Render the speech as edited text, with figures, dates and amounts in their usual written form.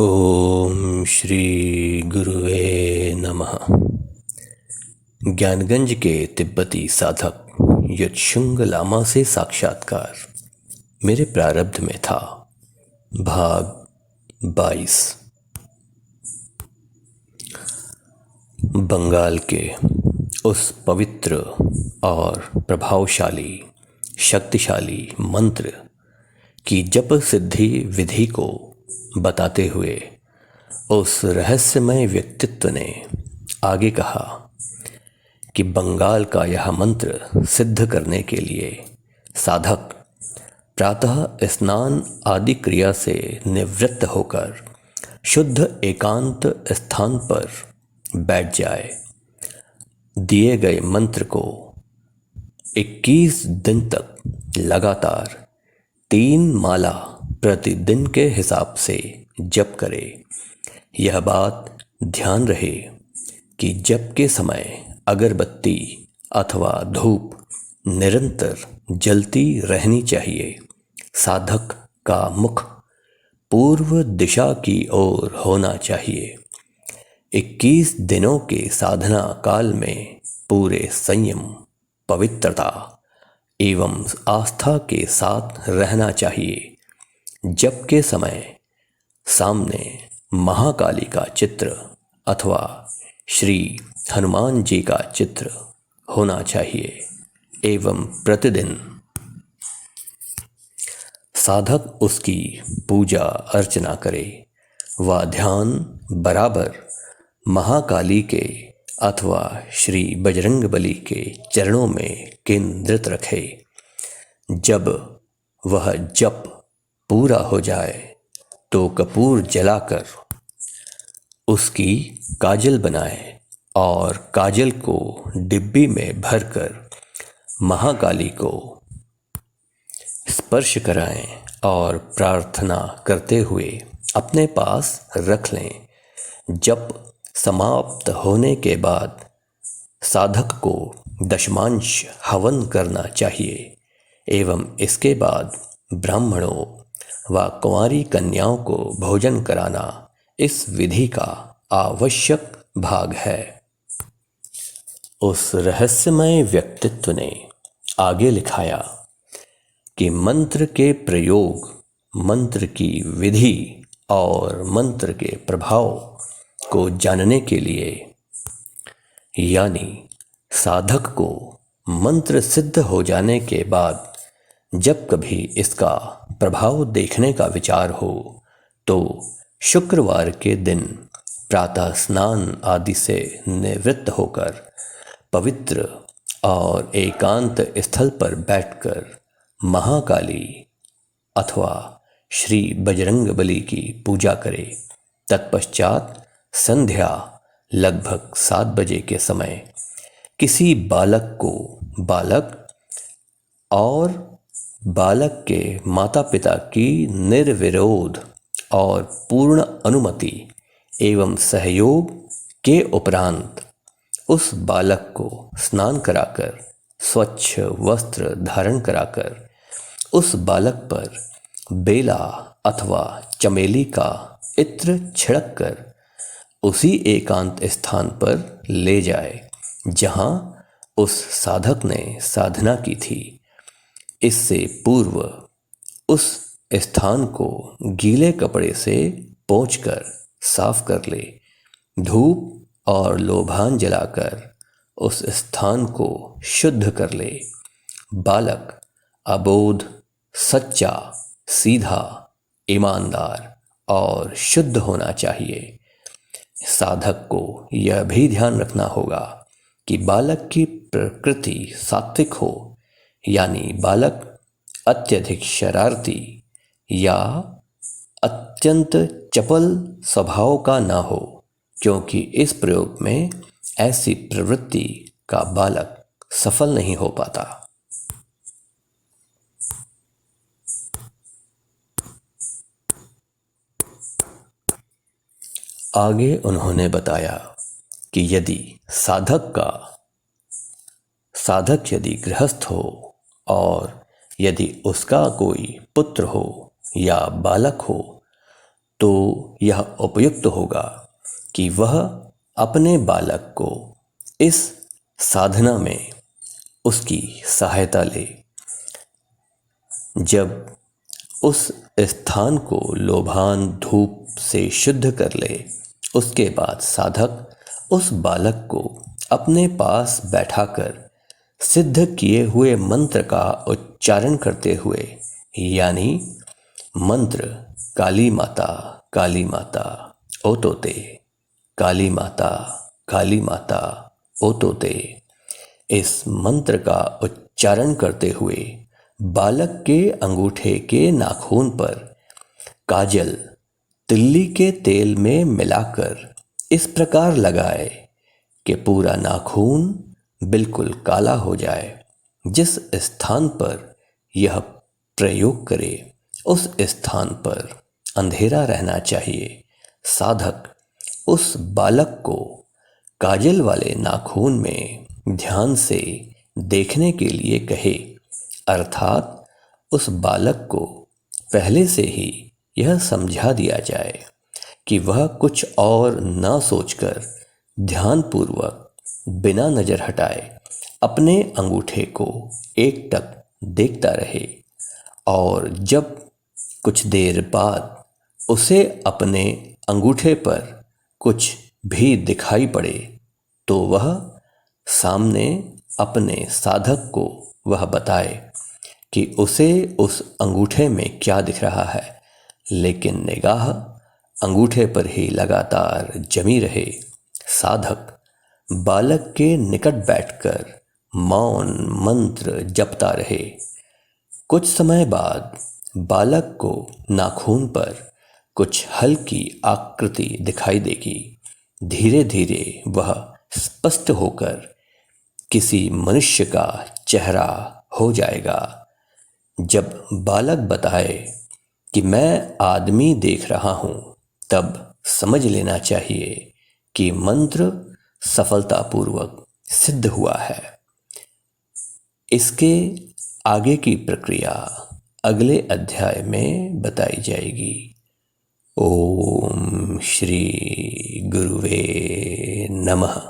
ओम श्री गुरुवे नमः। ज्ञानगंज के तिब्बती साधक यक्षुंग लामा से साक्षात्कार मेरे प्रारब्ध में था। भाग 22। बंगाल के उस पवित्र और प्रभावशाली शक्तिशाली मंत्र की जप सिद्धि विधि को बताते हुए उस रहस्यमय व्यक्तित्व ने आगे कहा कि बंगाल का यह मंत्र सिद्ध करने के लिए साधक प्रातः स्नान आदि क्रिया से निवृत्त होकर शुद्ध एकांत स्थान पर बैठ जाए। दिए गए मंत्र को 21 दिन तक लगातार 3 माला प्रतिदिन के हिसाब से जप करे। यह बात ध्यान रहे कि जप के समय अगरबत्ती अथवा धूप निरंतर जलती रहनी चाहिए। साधक का मुख पूर्व दिशा की ओर होना चाहिए। 21 दिनों के साधना काल में पूरे संयम, पवित्रता एवं आस्था के साथ रहना चाहिए। जप के समय सामने महाकाली का चित्र अथवा श्री हनुमान जी का चित्र होना चाहिए एवं प्रतिदिन साधक उसकी पूजा अर्चना करे व ध्यान बराबर महाकाली के अथवा श्री बजरंगबली के चरणों में केंद्रित रखे। जब वह जप पूरा हो जाए तो कपूर जलाकर उसकी काजल बनाए और काजल को डिब्बी में भरकर महाकाली को स्पर्श कराएं और प्रार्थना करते हुए अपने पास रख लें। जप समाप्त होने के बाद साधक को दशमांश हवन करना चाहिए एवं इसके बाद ब्राह्मणों व कुंवारी कन्याओं को भोजन कराना इस विधि का आवश्यक भाग है। उस रहस्यमय व्यक्तित्व ने आगे लिखाया कि मंत्र के प्रयोग, मंत्र की विधि और मंत्र के प्रभाव को जानने के लिए, यानी साधक को मंत्र सिद्ध हो जाने के बाद जब कभी इसका प्रभाव देखने का विचार हो तो शुक्रवार के दिन प्रातः स्नान आदि से निवृत्त होकर पवित्र और एकांत स्थल पर बैठकर महाकाली अथवा श्री बजरंगबली की पूजा करे। तत्पश्चात संध्या लगभग 7 बजे के समय किसी बालक को बालक के माता पिता की निर्विरोध और पूर्ण अनुमति एवं सहयोग के उपरांत उस बालक को स्नान कराकर स्वच्छ वस्त्र धारण कराकर उस बालक पर बेला अथवा चमेली का इत्र छिड़क कर उसी एकांत स्थान पर ले जाए जहां उस साधक ने साधना की थी। इससे पूर्व उस स्थान को गीले कपड़े से पोंछकर साफ कर ले। धूप और लोबान जलाकर उस स्थान को शुद्ध कर ले। बालक अबोध, सच्चा, सीधा, ईमानदार और शुद्ध होना चाहिए। साधक को यह भी ध्यान रखना होगा कि बालक की प्रकृति सात्विक हो, यानी बालक अत्यधिक शरारती या अत्यंत चपल स्वभाव का ना हो, क्योंकि इस प्रयोग में ऐसी प्रवृत्ति का बालक सफल नहीं हो पाता। आगे उन्होंने बताया कि यदि साधक यदि गृहस्थ हो और यदि उसका कोई पुत्र हो या बालक हो तो यह उपयुक्त होगा कि वह अपने बालक को इस साधना में उसकी सहायता ले। जब उस स्थान को लोभान धूप से शुद्ध कर ले, उसके बाद साधक उस बालक को अपने पास बैठाकर सिद्ध किए हुए मंत्र का उच्चारण करते हुए, यानी मंत्र काली माता ओतोते, काली माता ओतोते, इस मंत्र का उच्चारण करते हुए बालक के अंगूठे के नाखून पर काजल तिल्ली के तेल में मिलाकर इस प्रकार लगाए कि पूरा नाखून बिल्कुल काला हो जाए। जिस स्थान पर यह प्रयोग करे उस स्थान पर अंधेरा रहना चाहिए। साधक उस बालक को काजल वाले नाखून में ध्यान से देखने के लिए कहे, अर्थात उस बालक को पहले से ही यह समझा दिया जाए कि वह कुछ और न सोचकर ध्यानपूर्वक बिना नजर हटाए अपने अंगूठे को एकटक देखता रहे, और जब कुछ देर बाद उसे अपने अंगूठे पर कुछ भी दिखाई पड़े तो वह सामने अपने साधक को वह बताए कि उसे उस अंगूठे में क्या दिख रहा है, लेकिन निगाह अंगूठे पर ही लगातार जमी रहे। साधक बालक के निकट बैठकर मौन मंत्र जपता रहे। कुछ समय बाद बालक को नाखून पर कुछ हल्की आकृति दिखाई देगी। धीरे धीरे वह स्पष्ट होकर किसी मनुष्य का चेहरा हो जाएगा। जब बालक बताए कि मैं आदमी देख रहा हूँ, तब समझ लेना चाहिए कि मंत्र सफलतापूर्वक सिद्ध हुआ है। इसके आगे की प्रक्रिया अगले अध्याय में बताई जाएगी। ओम श्री गुरुवे नमः।